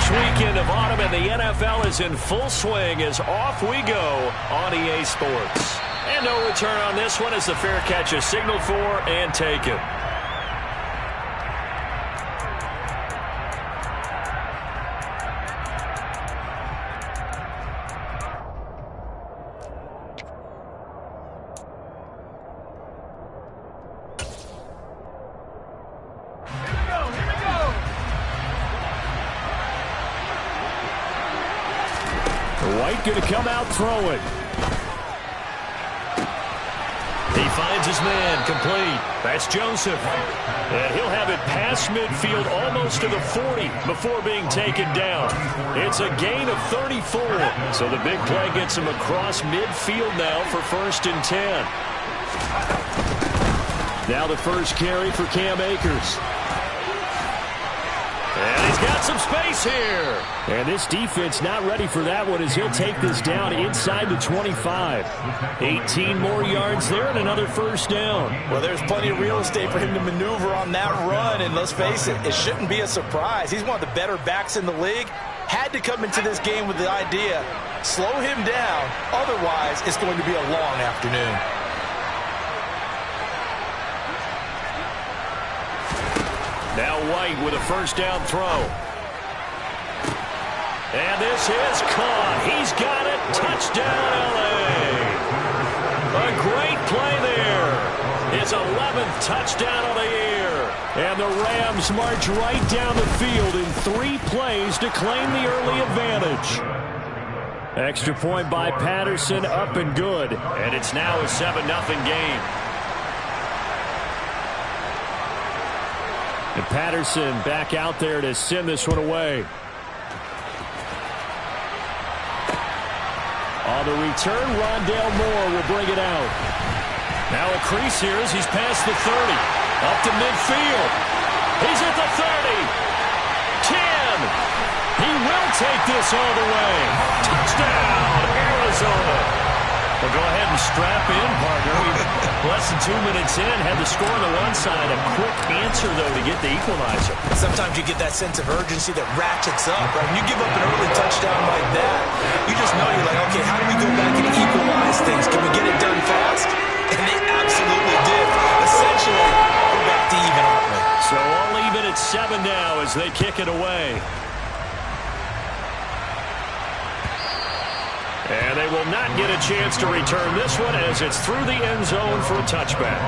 first weekend of autumn, and the NFL is in full swing as off we go on EA Sports. And no return on this one as the fair catch is signaled for and taken. White going to come out throwing. He finds his man, complete. That's Joseph. And he'll have it past midfield almost to the 40 before being taken down. It's a gain of 34. So the big play gets him across midfield now for 1st and 10. Now the first carry for Cam Akers. And he's got some space here. And this defense not ready for that one as he'll take this down inside the 25. 18 more yards there and another first down. Well, there's plenty of real estate for him to maneuver on that run. And let's face it, it shouldn't be a surprise. He's one of the better backs in the league. Had to come into this game with the idea, slow him down. Otherwise, it's going to be a long afternoon. Now White with a first down throw. And this is caught. He's got it. Touchdown, L.A. A great play there. His 11th touchdown of the year. And the Rams march right down the field in 3 plays to claim the early advantage. Extra point by Patterson, up and good. And it's now a 7-0 game. And Patterson back out there to send this one away. On the return, Rondale Moore will bring it out. Now a crease here as he's past the 30. Up to midfield. He's at the 30. 10. He will take this all the way. Touchdown, Arizona. Well, go ahead and strap in, partner. Less than 2 minutes in, had the score on the one side. A quick answer, though, to get the equalizer. Sometimes you get that sense of urgency that ratchets up, right? When you give up an early touchdown like that, you just know you're like, okay, how do we go back and equalize things? Can we get it done fast? And they absolutely did. Essentially, we're back to even, aren't we? So all even at 7 now as they kick it away. And they will not get a chance to return this one as it's through the end zone for a touchback.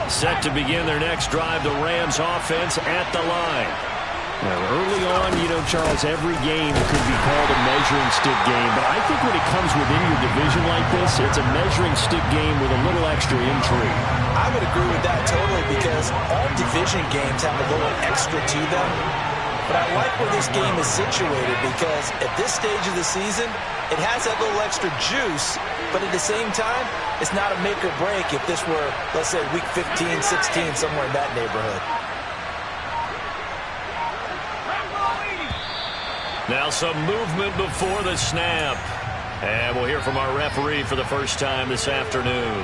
Set to begin their next drive, the Rams offense at the line. Now, early on, Charles, every game could be called a measuring stick game. But I think when it comes within your division like this, it's a measuring stick game with a little extra intrigue. I would agree with that totally because all division games have a little extra to them. But I like where this game is situated because at this stage of the season, it has that little extra juice. But at the same time, it's not a make or break if this were, let's say, week 15, 16, somewhere in that neighborhood. Now some movement before the snap. And we'll hear from our referee for the first time this afternoon.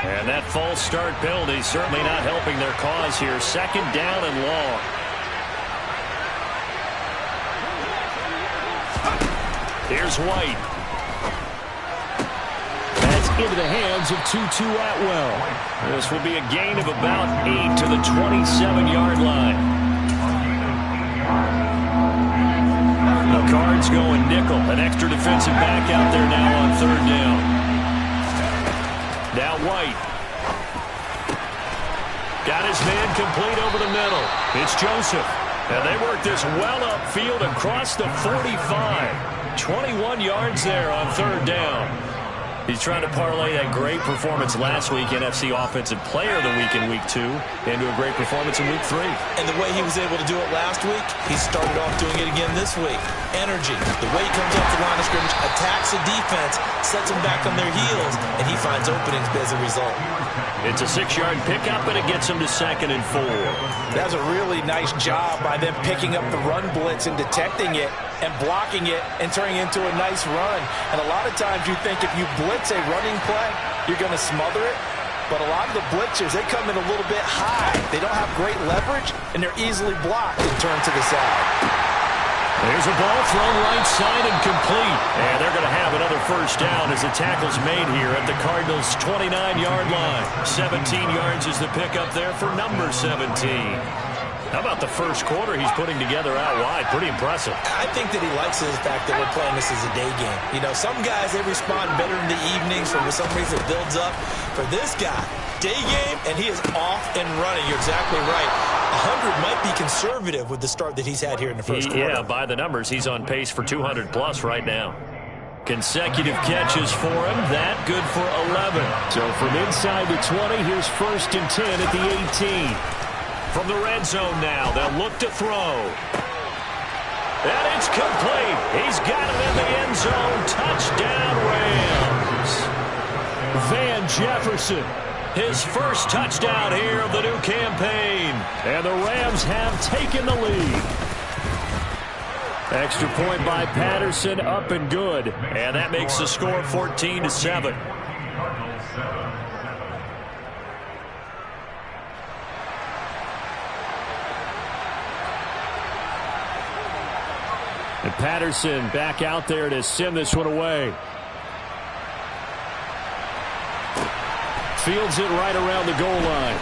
And that false start penalty certainly not helping their cause here. 2nd down and long. Here's White. Into the hands of Tutu Atwell. This will be a gain of about 8 to the 27-yard line. The Cards going nickel. An extra defensive back out there now on 3rd down. Now White. Got his man complete over the middle. It's Joseph. And they work this well upfield across the 45. 21 yards there on 3rd down. He's trying to parlay that great performance last week, NFC Offensive Player of the Week in Week 2, into a great performance in Week 3. And the way he was able to do it last week, he started off doing it again this week. Energy, the way he comes off the line of scrimmage, attacks the defense, sets them back on their heels, and he finds openings as a result. It's a 6-yard pickup, and it gets him to 2nd and 4. That's a really nice job by them picking up the run blitz and detecting it and blocking it and turning it into a nice run. And a lot of times you think if you blitz a running play, you're going to smother it. But a lot of the blitzers, they come in a little bit high. They don't have great leverage, and they're easily blocked and turned to the side. There's a ball thrown right side and complete. And they're going to have another first down as the tackle's made here at the Cardinals' 29-yard line. 17 yards is the pickup there for number 17. How about the first quarter he's putting together out wide? Pretty impressive. I think that he likes the fact that we're playing this as a day game. You know, some guys, they respond better in the evenings. For some reason, it builds up. For this guy, day game, and he is off and running. You're exactly right. 100 might be conservative with the start that he's had here in the first quarter. Yeah, by the numbers, he's on pace for 200-plus right now. Consecutive catches for him. That good for 11. So from inside the 20, here's 1st and 10 at the 18. From the red zone now, they'll look to throw. And it's complete. He's got it in the end zone. Touchdown, Rams. Van Jefferson. His first touchdown here of the new campaign. And the Rams have taken the lead. Extra point by Patterson, up and good. And that makes the score 14-7. And Patterson back out there to send this one away. Fields it right around the goal line.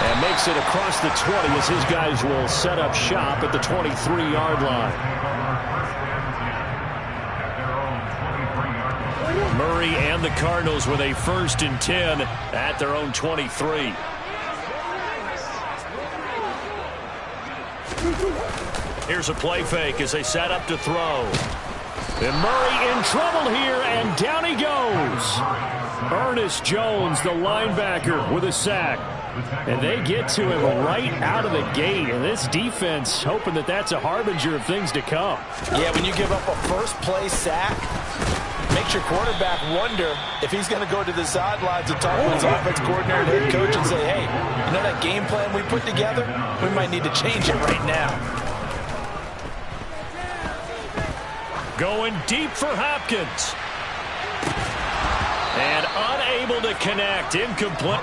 And makes it across the 20 as his guys will set up shop at the 23-yard line. Murray and the Cardinals with a 1st and 10 at their own 23. Here's a play fake as they set up to throw. And Murray in trouble here, and down he goes. Ernest Jones, the linebacker, with a sack. And they get to him right out of the gate. And this defense hoping that that's a harbinger of things to come. Yeah, when you give up a first-play sack, makes your quarterback wonder if he's going to go to the sidelines and talk to his offense coordinator and head coach and say, hey, you know that game plan we put together? We might need to change it right now. Going deep for Hopkins. And unable to connect. Incomplete.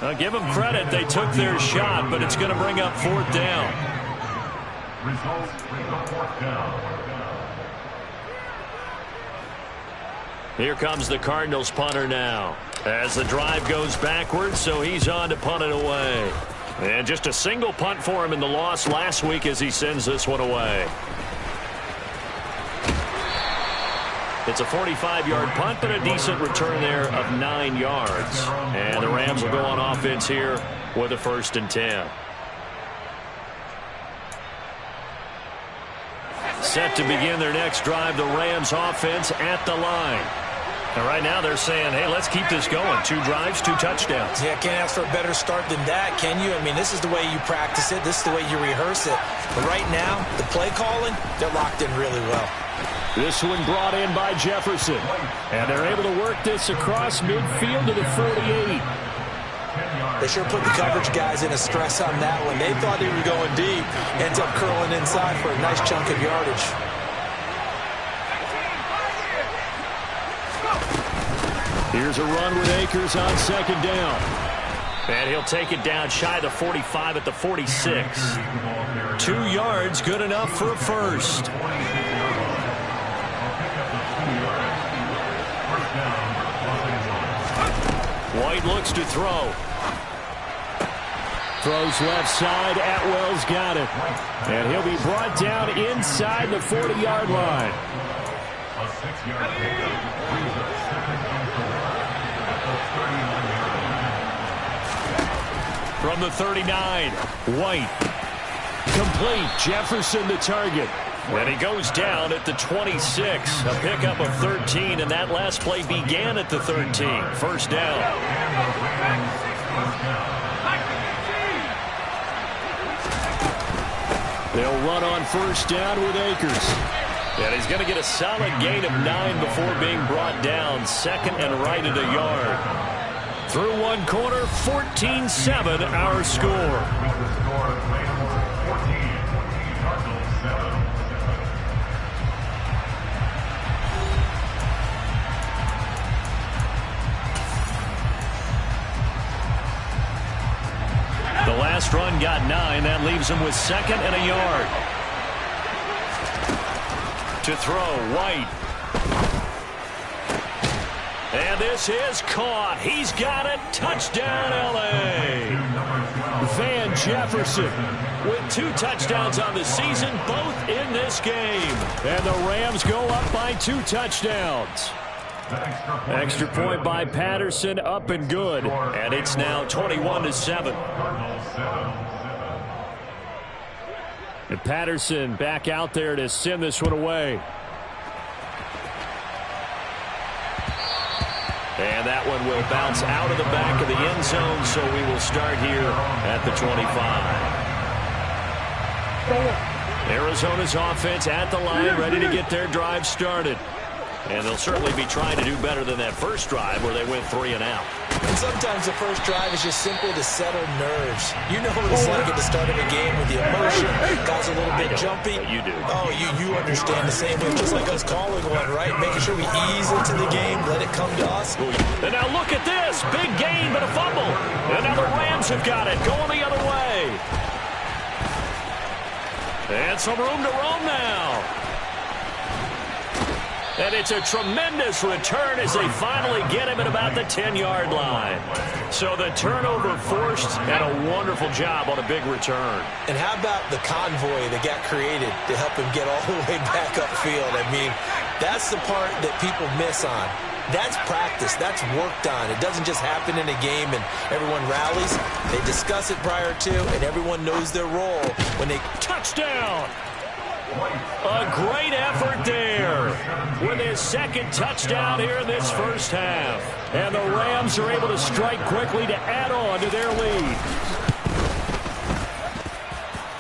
I'll give them credit. They took their shot, but it's going to bring up 4th down. Here comes the Cardinals punter now. As the drive goes backwards, so he's on to punt it away. And just a single punt for him in the loss last week as he sends this one away. It's a 45-yard punt, but a decent return there of 9 yards. And the Rams will go on offense here with a 1st and 10. Set to begin their next drive, the Rams offense at the line. And right now they're saying, hey, let's keep this going. 2 drives, 2 touchdowns. Yeah, can't ask for a better start than that, can you? I mean, this is the way you practice it. This is the way you rehearse it. But right now, the play calling, they're locked in really well. This one brought in by Jefferson. And they're able to work this across midfield to the 48. They sure put the coverage guys in a stress on that one. They thought they were going deep. Ends up curling inside for a nice chunk of yardage. Here's a run with Akers on 2nd down. And he'll take it down shy of the 45 at the 46. 2 yards, good enough for a first. White looks to throw. Throws left side. Atwell's got it. And he'll be brought down inside the 40-yard line. From the 39, White. Complete. Jefferson the target. And he goes down at the 26. A pickup of 13, and that last play began at the 13. First down. They'll run on first down with Akers. And he's going to get a solid gain of 9 before being brought down. Second and right at a yard. Through one quarter, 14-7 our score. The last run got 9. That leaves him with second and a yard. To throw, White. And this is caught. He's got it. Touchdown, L.A. Van Jefferson with 2 touchdowns on the season, both in this game. And the Rams go up by 2 touchdowns. Extra point by Patterson, up and good. And it's now 21-7. And Patterson back out there to send this one away. And that one will bounce out of the back of the end zone, so we will start here at the 25. Arizona's offense at the line, ready to get their drive started. And they'll certainly be trying to do better than that first drive where they went 3 and out. And sometimes the first drive is just simple to settle nerves. You know what it's like at the start of a game with the emotion. Guys a little bit jumpy. You do. Oh, you understand the same way. Just like us calling one, right? Making sure we ease into the game, let it come to us. And now look at this. Big gain, but a fumble. And now the Rams have got it. Going the other way. And some room to roam now. And it's a tremendous return as they finally get him at about the 10-yard line. So the turnover forced, and a wonderful job on a big return. And how about the convoy that got created to help him get all the way back upfield? I mean, that's the part that people miss on. That's practice. That's worked on. It doesn't just happen in a game and everyone rallies. They discuss it prior to, and everyone knows their role when they... Touchdown! A great effort there with his second touchdown here in this first half. And the Rams are able to strike quickly to add on to their lead.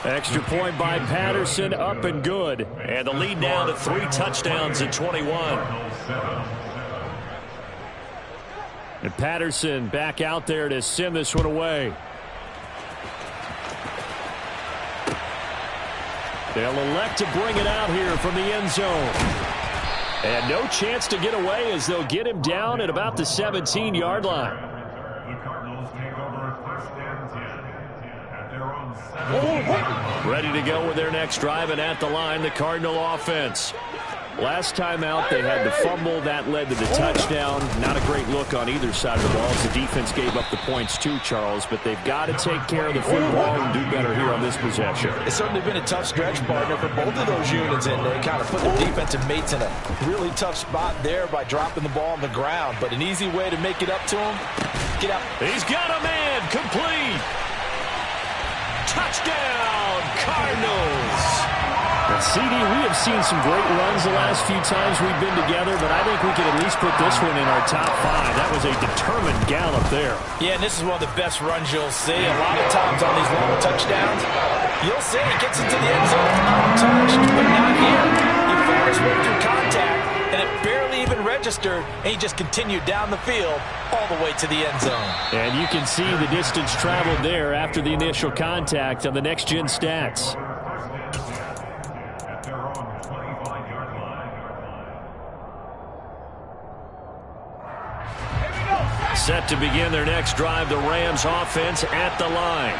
Extra point by Patterson, up and good. And the lead now to 3 touchdowns at 21. And Patterson back out there to send this one away. They'll elect to bring it out here from the end zone. And no chance to get away as they'll get him down at about the 17-yard line. Ready to go with their next drive, and at the line, the Cardinal offense. Last time out, they had the fumble. That led to the touchdown. Not a great look on either side of the ball as the defense gave up the points too, Charles. But they've got to take care of the football and do better here on this possession. It's certainly been a tough stretch, partner, for both of those units. And they kind of put the defensive mates in a really tough spot there by dropping the ball on the ground. But an easy way to make it up to him. Get out. He's got a man. Complete. Touchdown, Cardinals. CD, we have seen some great runs the last few times we've been together, but I think we could at least put this one in our top 5. That was a determined gallop there. Yeah, and this is one of the best runs you'll see. A lot of times on these long touchdowns, you'll see he gets into the end zone untouched, but not here. He fought his way through contact, and it barely even registered, and he just continued down the field all the way to the end zone. And you can see the distance traveled there after the initial contact on the next-gen stats. Set to begin their next drive, the Rams offense at the line.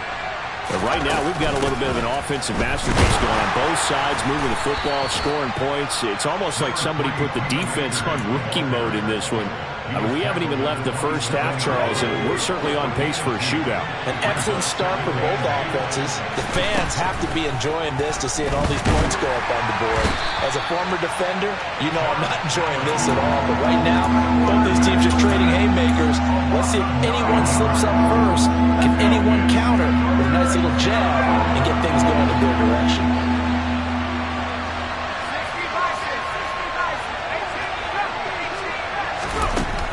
But right now, we've got a little bit of an offensive masterpiece going on both sides, moving the football, scoring points. It's almost like somebody put the defense on rookie mode in this one. We haven't even left the first half, Charles, and we're certainly on pace for a shootout. An excellent start for both offenses. The fans have to be enjoying this to seeing all these points go up on the board. As a former defender, you know I'm not enjoying this at all. But right now, both these teams just trading haymakers. Let's see if anyone slips up first. Can anyone counter with a nice little jab and get things going in their direction?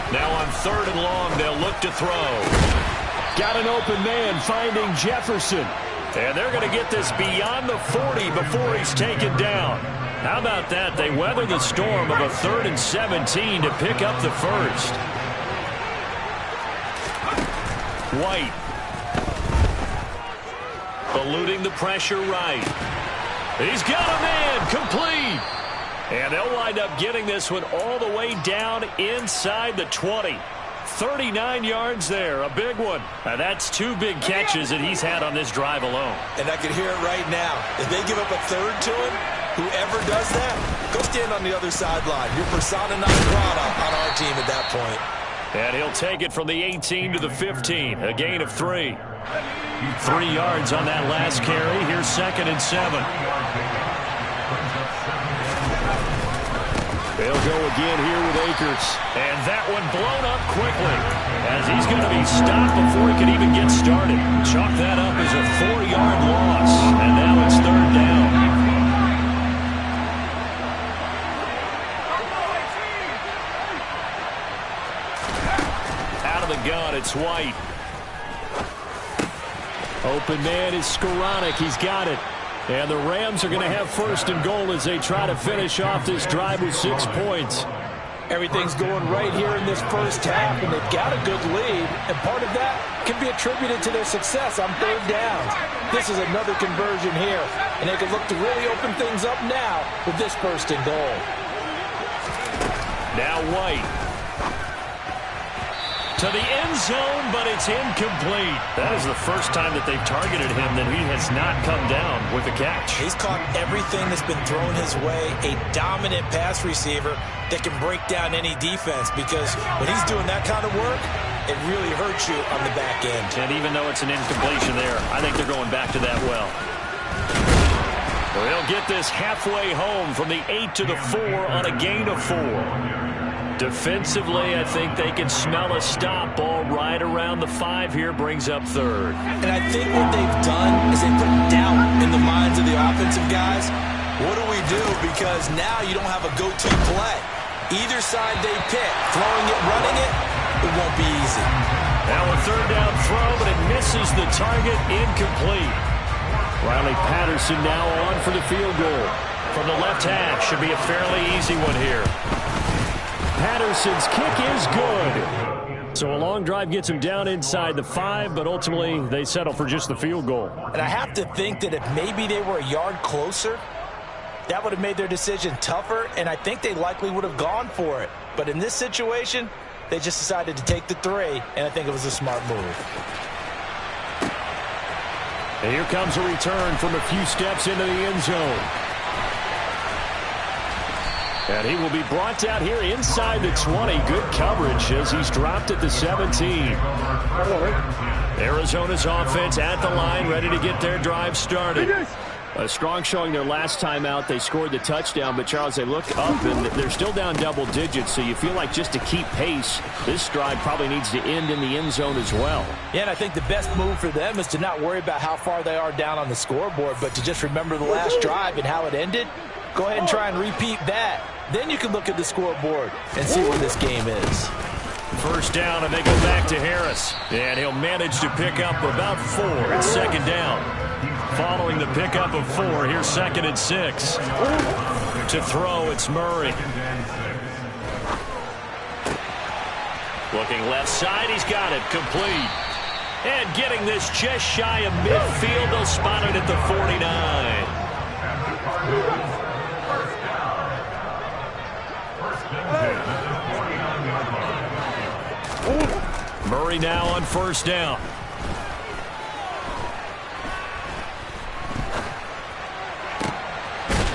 Now on 3rd and long, they'll look to throw. Got an open man finding Jefferson. And they're going to get this beyond the 40 before he's taken down. How about that? They weather the storm of a 3rd and 17 to pick up the first. White. Eluding the pressure right. He's got a man complete. And they'll wind up getting this one all the way down inside the 20. 39 yards there, a big one. And that's 2 big catches that he's had on this drive alone. And I can hear it right now. If they give up a third to him, whoever does that, go stand on the other sideline. You're persona non grata on our team at that point. And he'll take it from the 18 to the 15, a gain of 3. 3 yards on that last carry. Here's 2nd and 7. They'll go again here with Akers. And that one blown up quickly as he's going to be stopped before he can even get started. Chalk that up as a 4-yard loss. And now it's 3rd down. Out of the gun, it's White. Open man is Skoranek. He's got it. And the Rams are going to have 1st and goal as they try to finish off this drive with 6 points. Everything's going right here in this first half, and they've got a good lead. And part of that can be attributed to their success on 3rd downs. This is another conversion here, and they can look to really open things up now with this 1st and goal. Now White. To the end zone, but it's incomplete. That is the first time that they've targeted him that he has not come down with a catch. He's caught everything that's been thrown his way. A dominant pass receiver that can break down any defense, because when he's doing that kind of work, it really hurts you on the back end. And even though it's an incompletion there, I think they're going back to that well. They'll get this halfway home from the 8 to the 4 on a gain of 4. Defensively, I think they can smell a stop. Ball right around the 5 here, brings up 3rd. And I think what they've done is they put doubt in the minds of the offensive guys. What do we do? Because now you don't have a go-to play. Either side they pick, throwing it, running it, it won't be easy. Now a 3rd down throw, but it misses the target, incomplete. Riley Patterson now on for the field goal. From the left hash, should be a fairly easy one here. Patterson's kick is good. So a long drive gets him down inside the 5, but ultimately they settle for just the field goal. And I have to think that if maybe they were a yard closer, that would have made their decision tougher, and I think they likely would have gone for it. But in this situation, they just decided to take the 3, and I think it was a smart move. And here comes a return from a few steps into the end zone. And he will be brought down here inside the 20. Good coverage as he's dropped at the 17. Arizona's offense at the line, ready to get their drive started. A strong showing their last time out. They scored the touchdown, but Charles, they look up and they're still down double digits, so you feel like just to keep pace, this drive probably needs to end in the end zone as well. Yeah, and I think the best move for them is to not worry about how far they are down on the scoreboard, but to just remember the last drive and how it ended. Go ahead and try and repeat that. Then you can look at the scoreboard and see where this game is. 1st down, and they go back to Harris. And he'll manage to pick up about 4. It's 2nd down. Following the pickup of 4, here's 2nd and 6. To throw, it's Murray. Looking left side, he's got it, complete. And getting this just shy of midfield, they'll spot it at the 49. Murray now on 1st down.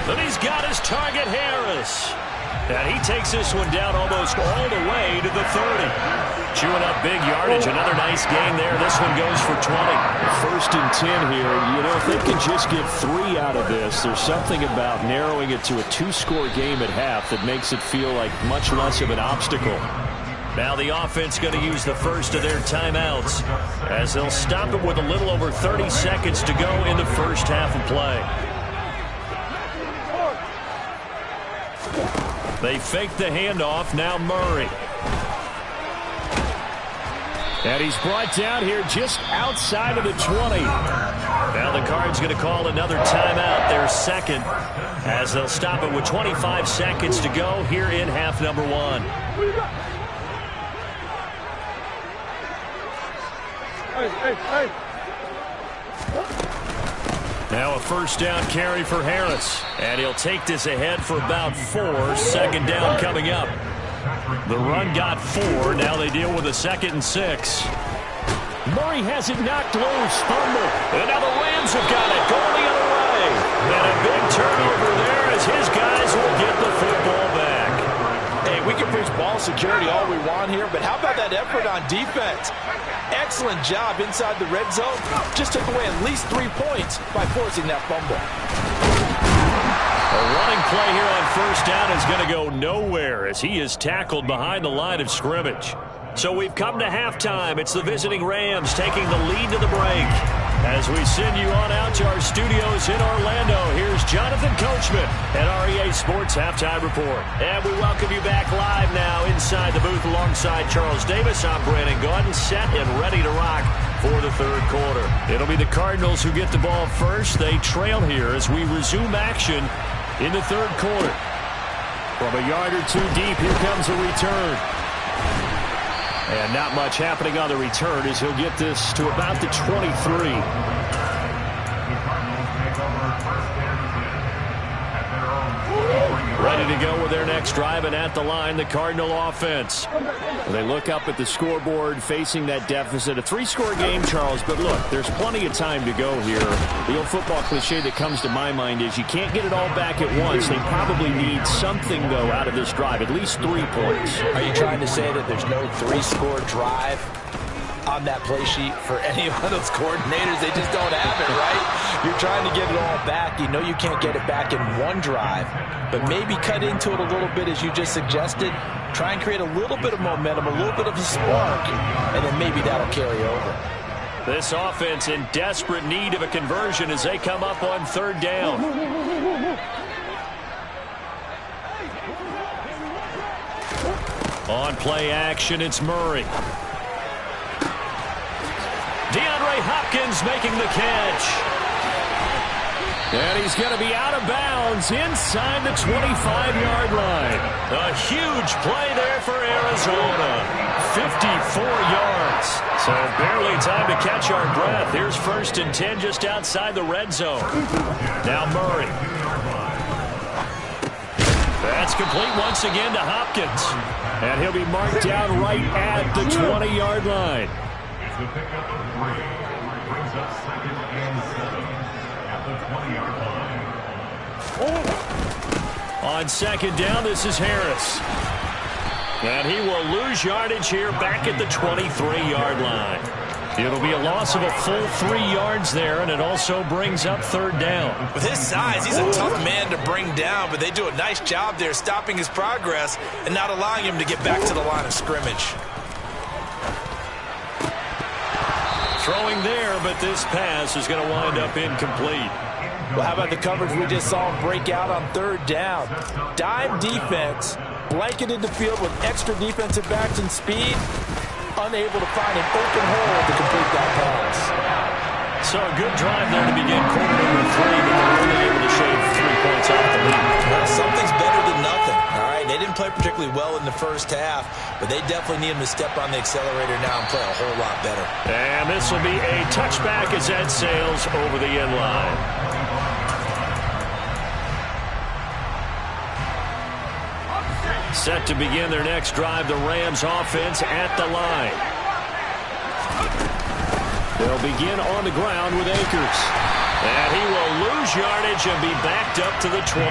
But he's got his target, Harris. And he takes this one down almost all the way to the 30. Chewing up big yardage. Another nice gain there. This one goes for 20. 1st and 10 here. You know, if they can just get 3 out of this, there's something about narrowing it to a 2-score game at half that makes it feel like much less of an obstacle. Now the offense going to use the first of their timeouts as they'll stop it with a little over 30 seconds to go in the first half of play. They fake the handoff. Now Murray. And he's brought down here just outside of the 20. Now the Cards going to call another timeout, their second, as they'll stop it with 25 seconds to go here in half number 1. Hey. Now a first down carry for Harris. And he'll take this ahead for about 4. 2nd down coming up. The run got 4. Now they deal with a 2nd and 6. Murray has it knocked loose. Fumble. And now the Rams have got it going the other way. And a big turnover there as his guys will get the football back. Hey, we can preach ball security all we want here, but how about that effort on defense? Excellent job inside the red zone. Just took away at least 3 points by forcing that fumble. A running play here on first down is going to go nowhere as he is tackled behind the line of scrimmage. So we've come to halftime. It's the visiting Rams taking the lead to the break. As we send you on out to our studios in Orlando, here's Jonathan Coachman at REA Sports Halftime Report. And we welcome you back live now inside the booth alongside Charles Davis. I'm Brandon Gaudin, set and ready to rock for the 3rd quarter. It'll be the Cardinals who get the ball first. They trail here as we resume action in the 3rd quarter. From a yard or 2 deep, here comes a return. And not much happening on the return as he'll get this to about the 23. Ready to go with their next drive, and at the line, the Cardinal offense. They look up at the scoreboard facing that deficit. A 3-score game, Charles, but look, there's plenty of time to go here. The old football cliche that comes to my mind is you can't get it all back at once. They probably need something, though, out of this drive, at least 3 points. Are you trying to say that there's no 3-score drive on that play sheet for any of those coordinators? They just don't have it, right? You're trying to get it all back. You know you can't get it back in one drive, but maybe cut into it a little bit as you just suggested. Try and create a little bit of momentum, a little bit of a spark, and then maybe that'll carry over. This offense in desperate need of a conversion as they come up on 3rd down. On play action, it's Murray. DeAndre Hopkins making the catch. And he's going to be out of bounds inside the 25-yard line. A huge play there for Arizona. 54 yards. So barely time to catch our breath. Here's 1st and 10 just outside the red zone. Now Murray. That's complete once again to Hopkins. And he'll be marked down right at the 20-yard line. It's the pickup of 3, which brings us 2nd and 7 at the 20-yard line. On 2nd down, this is Harris. And he will lose yardage here back at the 23-yard line. It'll be a loss of a full 3 yards there, and it also brings up 3rd down. With his size, he's a tough man to bring down, but they do a nice job there stopping his progress and not allowing him to get back to the line of scrimmage. Throwing there, but this pass is going to wind up incomplete. Well, how about the coverage we just saw him break out on 3rd down? Dime defense, blanketed the field with extra defensive backs and speed, unable to find an open hole to complete that pass. So a good drive there to begin quarter number 3, but they're only able to shave 3 points off the lead. Well, something's better than nothing, all right? They didn't play particularly well in the first half, but they definitely need him to step on the accelerator now and play a whole lot better. And this will be a touchback as that sails over the end line. Set to begin their next drive, the Rams offense at the line. They'll begin on the ground with Akers. And he will lose yardage and be backed up to the 24.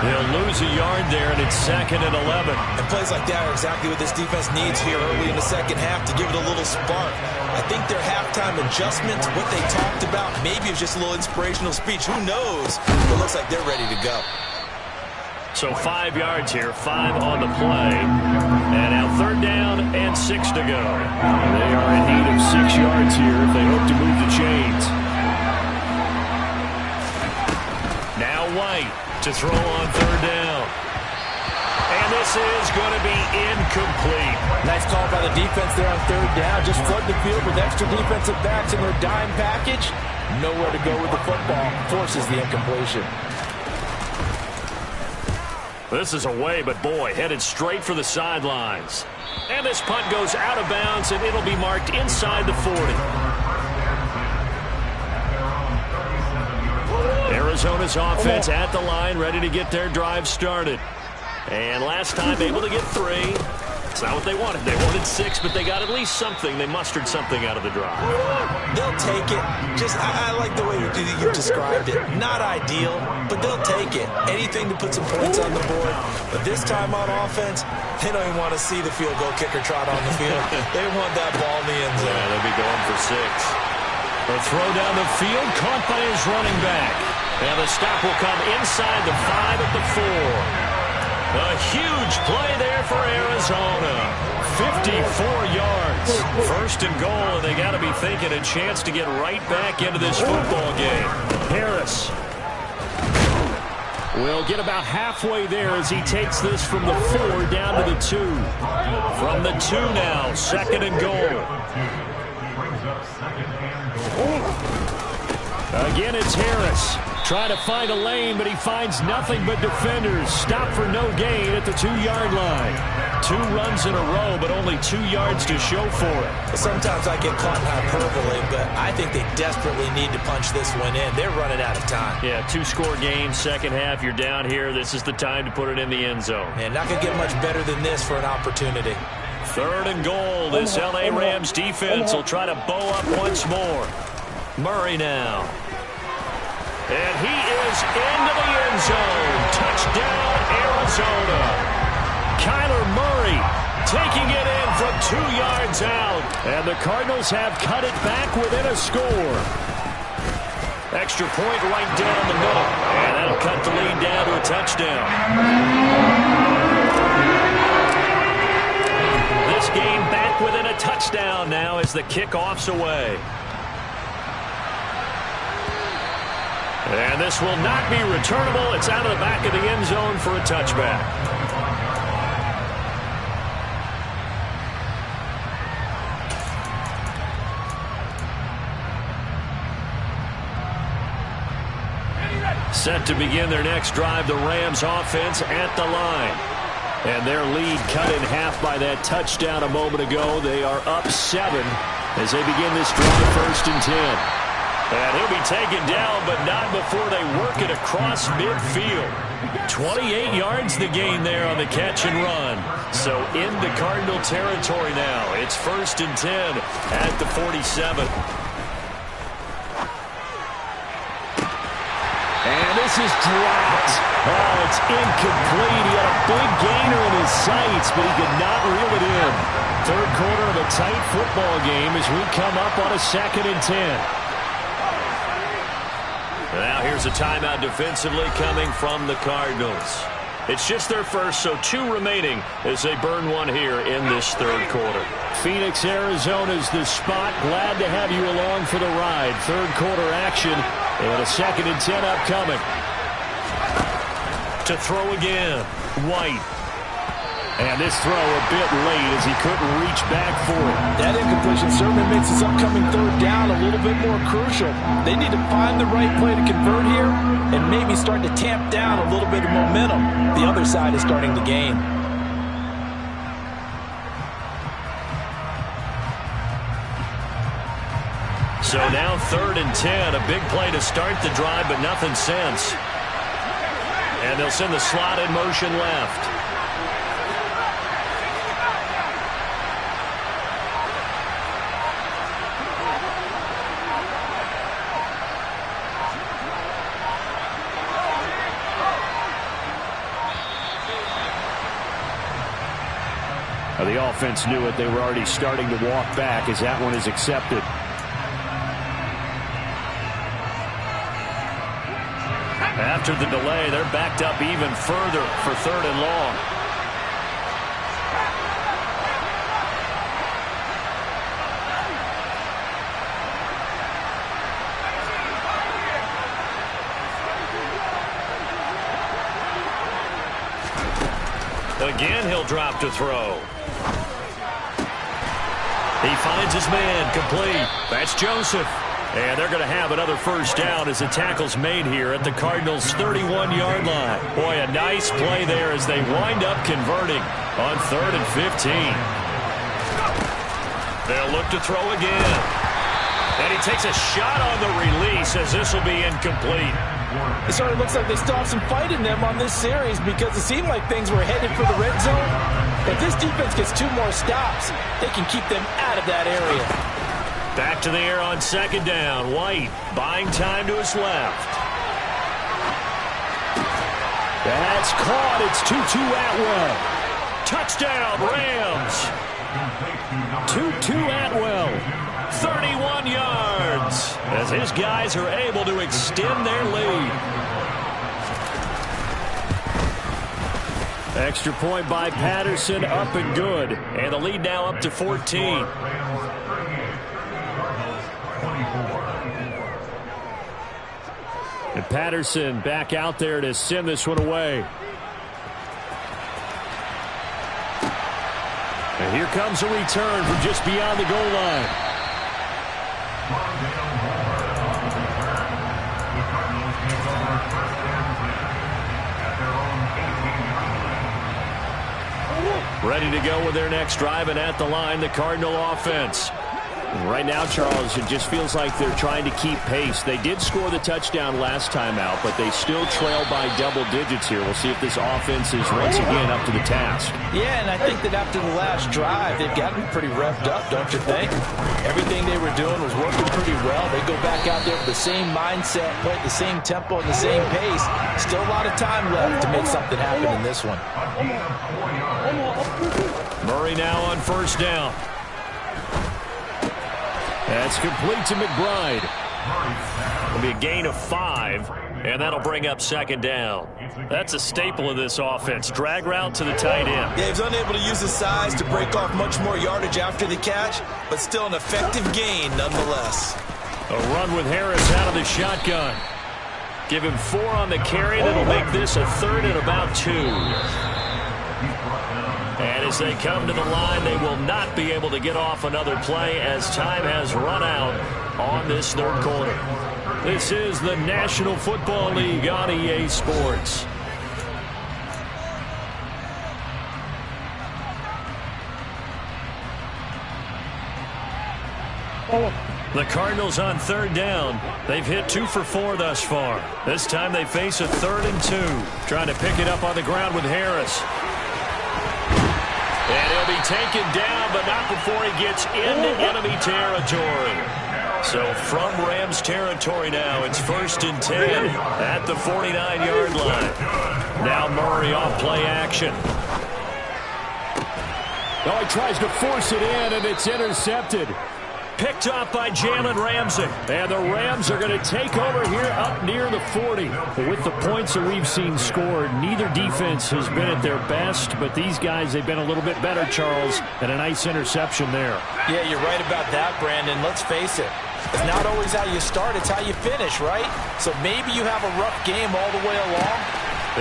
They'll lose a yard there, and it's 2nd and 11. And plays like that are exactly what this defense needs here early in the second half to give it a little spark. I think their halftime adjustments, what they talked about, maybe it was just a little inspirational speech. Who knows? It looks like they're ready to go. So 5 yards here, 5 on the play. And now 3rd down and 6 to go. They are in need of 6 yards here if they hope to move the chains. Now White to throw on 3rd down. And this is going to be incomplete. Nice call by the defense there on 3rd down. Just flood the field with extra defensive backs in their dime package. Nowhere to go with the football. Forces the incompletion. This is away, but boy, headed straight for the sidelines. And this punt goes out of bounds, and it'll be marked inside the 40. Arizona's offense at the line, ready to get their drive started. And last time able to get 3. It's not what they wanted. They wanted 6, but they got at least something. They mustered something out of the drive. They'll take it. I like the way you described it. Not ideal, but they'll take it. Anything to put some points on the board. But this time on offense, they don't even want to see the field goal kicker trot on the field. They want that ball in the end zone. Yeah, they'll be going for 6. A throw down the field, caught by his running back. And the stop will come inside the 5 at the 4. A huge play there for Arizona. 54 yards. 1st and goal, and they got to be thinking a chance to get right back into this football game. Harris will get about halfway there as he takes this from the 4 down to the 2. From the 2 now, 2nd and goal. Again, it's Harris. Trying to find a lane, but he finds nothing but defenders. Stop for no gain at the 2-yard line. 2 runs in a row, but only 2 yards to show for it. Sometimes I get caught in hyperbole, but I think they desperately need to punch this one in. They're running out of time. Yeah, 2-score game, second half. You're down here. This is the time to put it in the end zone. And not going to get much better than this for an opportunity. 3rd and goal. This L.A. Rams defense will try to bow up once more. Murray now. And he is into the end zone. Touchdown, Arizona. Kyler Murray taking it in from 2 yards out. And the Cardinals have cut it back within a score. Extra point right down the middle. And that'll cut the lead down to a touchdown. This game back within a touchdown now as the kickoff's away. And this will not be returnable. It's out of the back of the end zone for a touchback. Set to begin their next drive, the Rams offense at the line. And their lead cut in half by that touchdown a moment ago. They are up 7 as they begin this drive, 1st and 10. And he'll be taken down, but not before they work it across midfield. 28 yards the gain there on the catch and run. So into Cardinal territory now. It's 1st and 10 at the 47. And this is dropped. Oh, it's incomplete. He had a big gainer in his sights, but he could not reel it in. 3rd quarter of a tight football game as we come up on a 2nd and 10. Now here's a timeout defensively coming from the Cardinals. It's just their first, so 2 remaining as they burn one here in this 3rd quarter. Phoenix, Arizona's the spot. Glad to have you along for the ride. 3rd quarter action and a 2nd and 10 upcoming. To throw again, White. And this throw a bit late as he couldn't reach back for it. That incompletion certainly makes this upcoming 3rd down a little bit more crucial. They need to find the right play to convert here and maybe start to tamp down a little bit of momentum. The other side is starting to gain. So now 3rd and 10. A big play to start the drive, but nothing since. And they'll send the slot in motion left. offense knew it. They were already starting to walk back as that one is accepted. After the delay, they're backed up even further for 3rd and long. Again, he'll drop to throw. He finds his man, complete. That's Joseph. And they're going to have another first down as the tackle's made here at the Cardinals' 31-yard line. Boy, a nice play there as they wind up converting on 3rd and 15. They'll look to throw again. And he takes a shot on the release as this will be incomplete. It sort of looks like they still have some fight in them on this series because it seemed like things were headed for the red zone. If this defense gets 2 more stops, they can keep them out of that area. Back to the air on 2nd down. White buying time to his left. That's caught. It's Tutu Atwell. Touchdown, Rams. Tutu Atwell. 31 yards as his guys are able to extend their lead. Extra point by Patterson, up and good. And the lead now up to 14. And Patterson back out there to send this one away. And here comes a return from just beyond the goal line. Ready to go with their next drive, and at the line, the Cardinal offense. Right now, Charles, it just feels like they're trying to keep pace. They did score the touchdown last time out, but they still trail by double digits here. We'll see if this offense is once again up to the task. Yeah, and I think that after the last drive, they've gotten pretty revved up, don't you think? Everything they were doing was working pretty well. They go back out there with the same mindset, play at the same tempo and the same pace. Still a lot of time left to make something happen in this one. Murray now on 1st down. That's complete to McBride. It'll be a gain of 5, and that'll bring up 2nd down. That's a staple of this offense. Drag route to the tight end. Yeah, he's unable to use his size to break off much more yardage after the catch, but still an effective gain nonetheless. A run with Harris out of the shotgun. Give him 4 on the carry. That'll make this a 3rd and about 2. And as they come to the line, they will not be able to get off another play as time has run out on this 3rd quarter. This is the National Football League on EA Sports. The Cardinals on 3rd down. They've hit 2 for 4 thus far. This time they face a 3rd and 2. Trying to pick it up on the ground with Harris. And he'll be taken down, but not before he gets into enemy territory. So from Rams territory now, it's 1st and 10 at the 49-yard line. Now Murray off play action. Oh, he tries to force it in, and it's intercepted. Picked off by Jalen Ramsey. And the Rams are going to take over here up near the 40. With the points that we've seen scored, neither defense has been at their best, but these guys, they've been a little bit better, Charles, and a nice interception there. Yeah, you're right about that, Brandon. Let's face it. It's not always how you start, it's how you finish, right? So maybe you have a rough game all the way along.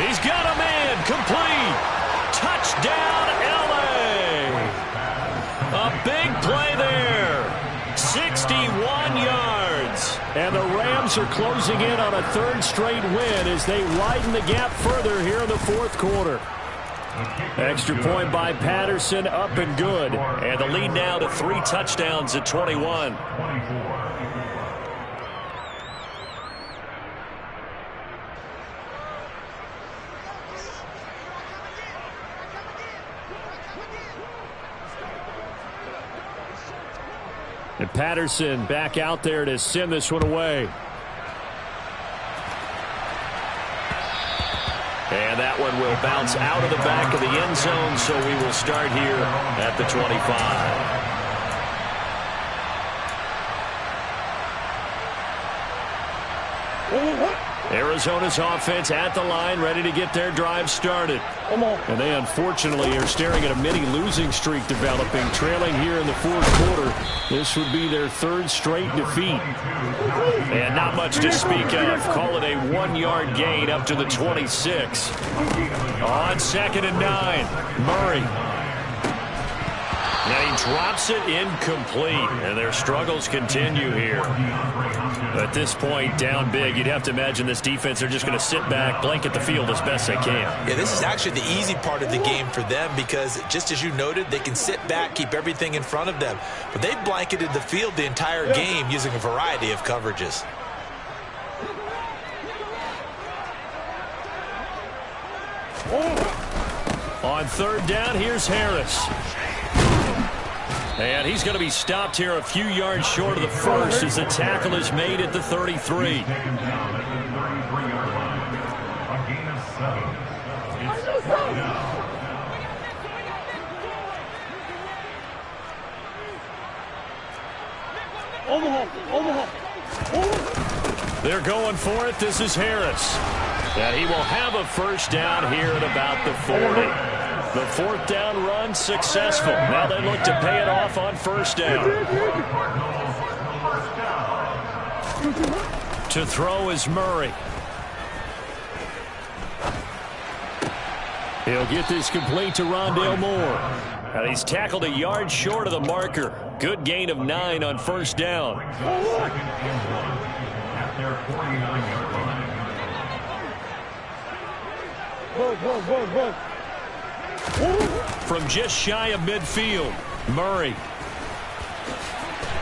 He's got a man, complete. Touchdown, LA. A big play there. 61 yards. And the Rams are closing in on a 3rd straight win as they widen the gap further here in the 4th quarter. Extra point by Patterson, up and good. And the lead now to 3 touchdowns at 21. And Patterson back out there to send this one away. And that one will bounce out of the back of the end zone, so we will start here at the 25. Arizona's offense at the line, ready to get their drive started. And they unfortunately are staring at a mini losing streak developing, trailing here in the fourth quarter. This would be their third straight defeat. And not much to speak of. Call it a 1-yard gain up to the 26. On 2nd and 9, Murray. And he drops it incomplete, and their struggles continue here. At this point, down big, you'd have to imagine this defense are just going to sit back, blanket the field as best they can. Yeah, this is actually the easy part of the game for them because, just as you noted, they can sit back, keep everything in front of them. But they've blanketed the field the entire game using a variety of coverages. On 3rd down, here's Harris. And he's going to be stopped here a few yards short of the first as the tackle is made at the 33. They're going for it. This is Harris. And he will have a first down here at about the 40. The 4th down run successful. Now they look to pay it off on 1st down. To throw is Murray. He'll get this complete to Rondale Moore. And he's tackled a yard short of the marker. Good gain of 9 on 1st down. At their 49-yard line. From just shy of midfield, Murray.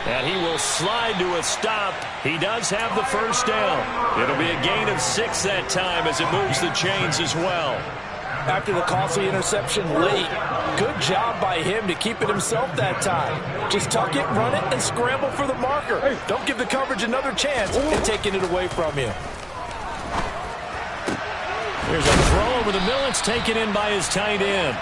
And he will slide to a stop. He does have the first down. It'll be a gain of 6 that time as it moves the chains as well. After the costly interception late, good job by him to keep it himself that time. Just tuck it, run it, and scramble for the marker. Don't give the coverage another chance in taking it away from you. There's a throw over the middle. It's taken in by his tight end.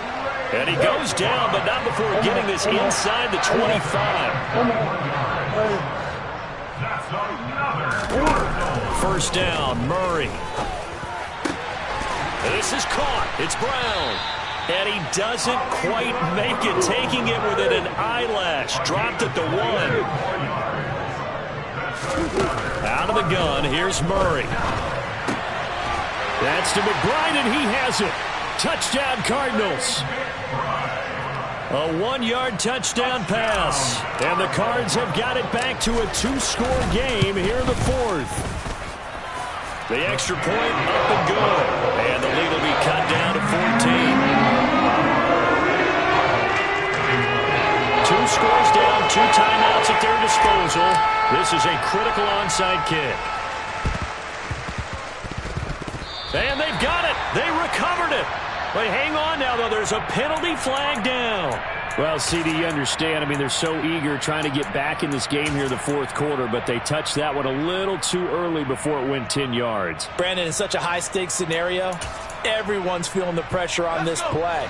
And he goes down, but not before getting this inside the 25. First down, Murray. This is caught. It's Brown. And he doesn't quite make it, taking it within an eyelash. Dropped at the 1. Out of the gun, here's Murray. That's to McBride, and he has it. Touchdown, Cardinals. A 1-yard touchdown pass. And the Cards have got it back to a 2-score game here in the 4th. The extra point up and good. And the lead will be cut down to 14. 2 scores down, 2 timeouts at their disposal. This is a critical onside kick. And they've got it. They recovered it. But hang on now, though. There's a penalty flag down. Well, CD, you understand. I mean, they're so eager trying to get back in this game here in the 4th quarter, but they touched that one a little too early before it went 10 yards. Brandon, in such a high-stakes scenario, everyone's feeling the pressure on this play.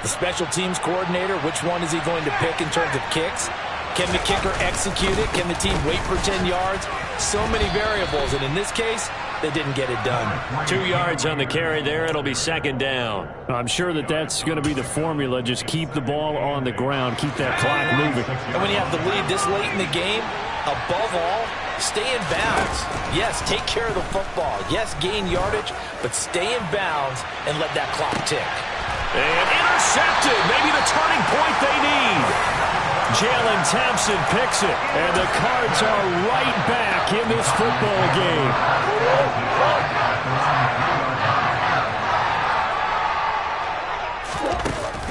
The special teams coordinator, which one is he going to pick in terms of kicks? Can the kicker execute it? Can the team wait for 10 yards? So many variables, and in this case, they didn't get it done. 2 yards on the carry there. It'll be 2nd down. I'm sure that that's going to be the formula. Just keep the ball on the ground. Keep that clock moving. And when you have the lead this late in the game, above all, stay in bounds. Yes, take care of the football. Yes, gain yardage, but stay in bounds and let that clock tick. And intercepted. Maybe the turning point they need. Jalen Thompson picks it, and the Cards are right back in this football game.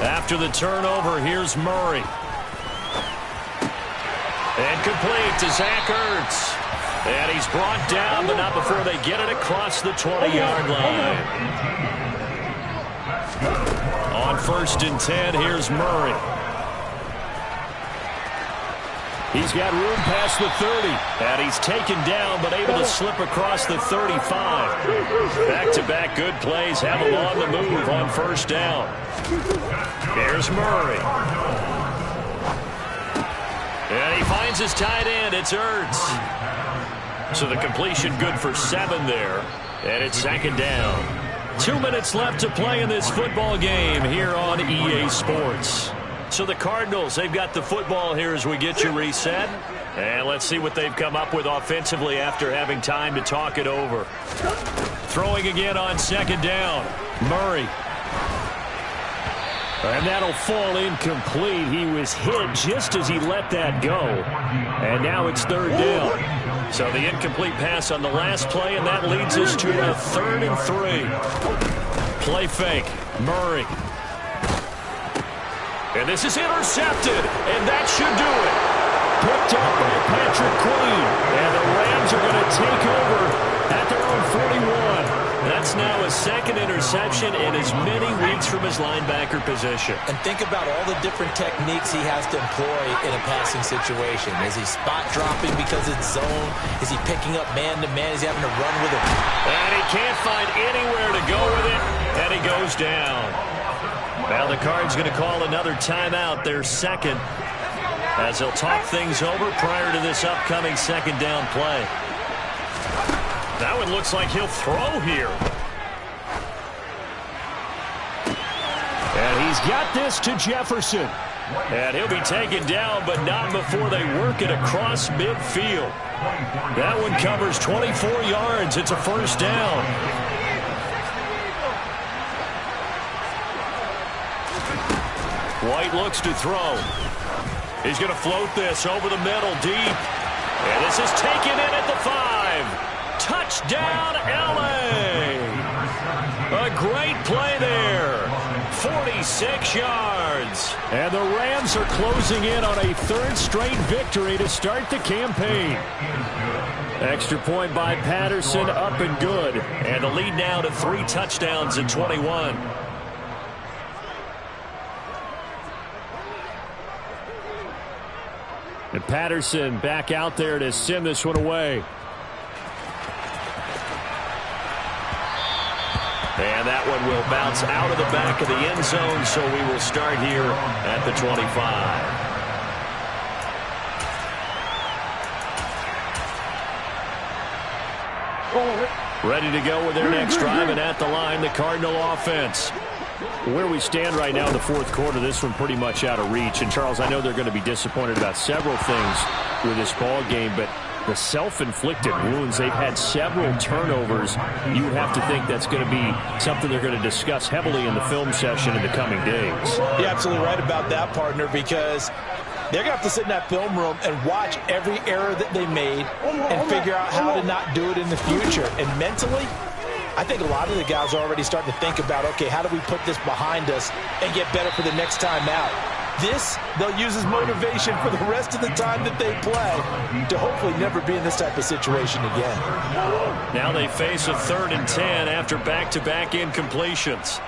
After the turnover, here's Murray. And complete to Zach Ertz. And he's brought down, but not before they get it across the 20-yard line. On 1st and 10, here's Murray. He's got room past the 30. And he's taken down, but able to slip across the 35. Back-to-back good plays have him on the move on first down. Here's Murray. And he finds his tight end. It's Ertz. So the completion good for 7 there. And it's second down. 2 minutes left to play in this football game here on EA Sports. So the Cardinals, they've got the football here as we get you reset. And let's see what they've come up with offensively after having time to talk it over. Throwing again on second down. Murray. And that'll fall incomplete. He was hit just as he let that go. And now it's third down. So the incomplete pass on the last play, and that leads us to a 3rd and 3. Play fake. Murray. And this is intercepted, and that should do it. Picked up by Patrick Queen. And the Rams are going to take over at their own 41. That's now a 2nd interception in as many weeks from his linebacker position. And think about all the different techniques he has to employ in a passing situation. Is he spot dropping because it's zone? Is he picking up man-to-man? Is he having to run with it? And he can't find anywhere to go with it, and he goes down. Now the Cards going to call another timeout, their 2nd, as he'll talk things over prior to this upcoming 2nd down play. That one looks like he'll throw here. And he's got this to Jefferson. And he'll be taken down, but not before they work it across midfield. That one covers 24 yards. It's a first down. White looks to throw. He's going to float this over the middle deep. And this is taken in at the 5. Touchdown, L.A. A great play there. 46 yards. And the Rams are closing in on a 3rd straight victory to start the campaign. Extra point by Patterson, up and good. And the lead now to 3 touchdowns in 21. And Patterson back out there to send this one away. And that one will bounce out of the back of the end zone, so we will start here at the 25. Ready to go with their next drive, and at the line, the Cardinal offense. Where we stand right now in the 4th quarter, this one pretty much out of reach. And, Charles, I know they're going to be disappointed about several things with this ball game, but the self-inflicted wounds, they've had several turnovers. You would have to think that's going to be something they're going to discuss heavily in the film session in the coming days. You're absolutely right about that, partner, because they're going to have to sit in that film room and watch every error that they made and figure out how to not do it in the future. And mentally, I think a lot of the guys are already starting to think about, okay, how do we put this behind us and get better for the next time out? This, they'll use as motivation for the rest of the time that they play to hopefully never be in this type of situation again. Now they face a 3rd and 10 after back-to-back incompletions.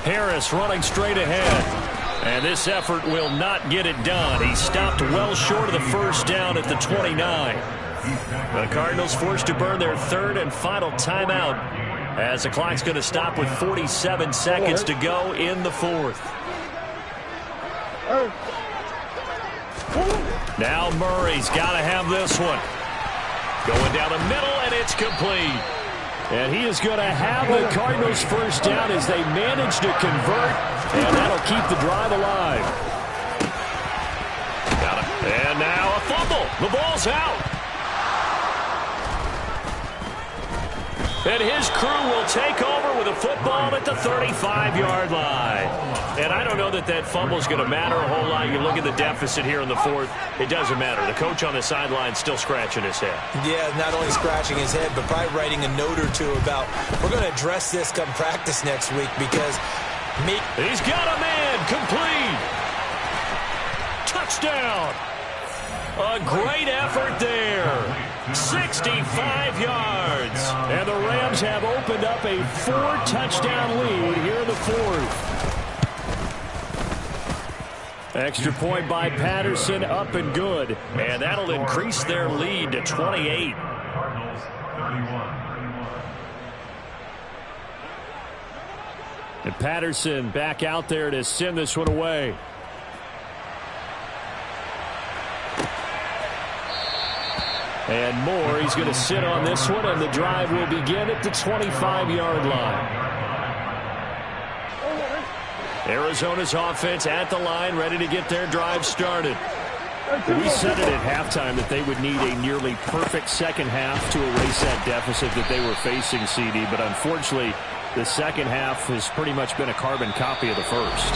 Harris running straight ahead. And this effort will not get it done. He stopped well short of the first down at the 29. The Cardinals forced to burn their 3rd and final timeout as the clock's going to stop with 47 seconds to go in the 4th. Now Murray's got to have this one. Going down the middle, and it's complete. And he is going to have the Cardinals first down as they manage to convert, and that'll keep the drive alive. Got it. And now a fumble. The ball's out. And his crew will take over with a football at the 35-yard line. And I don't know that that fumble is going to matter a whole lot. You look at the deficit here in the 4th. It doesn't matter. The coach on the sideline still scratching his head. Yeah, not only scratching his head, but probably writing a note or two about, we're going to address this come practice next week because he's got a man complete. Touchdown. A great effort there. 65 yards. And the Rams have opened up a 4-touchdown lead here in the 4th. Extra point by Patterson, up and good. And that'll increase their lead to 28. Cardinals 31. And Patterson back out there to send this one away. And Moore, he's going to sit on this one, and the drive will begin at the 25-yard line. Arizona's offense at the line, ready to get their drive started. We said it at halftime that they would need a nearly perfect second half to erase that deficit that they were facing, CD, but unfortunately, the second half has pretty much been a carbon copy of the first.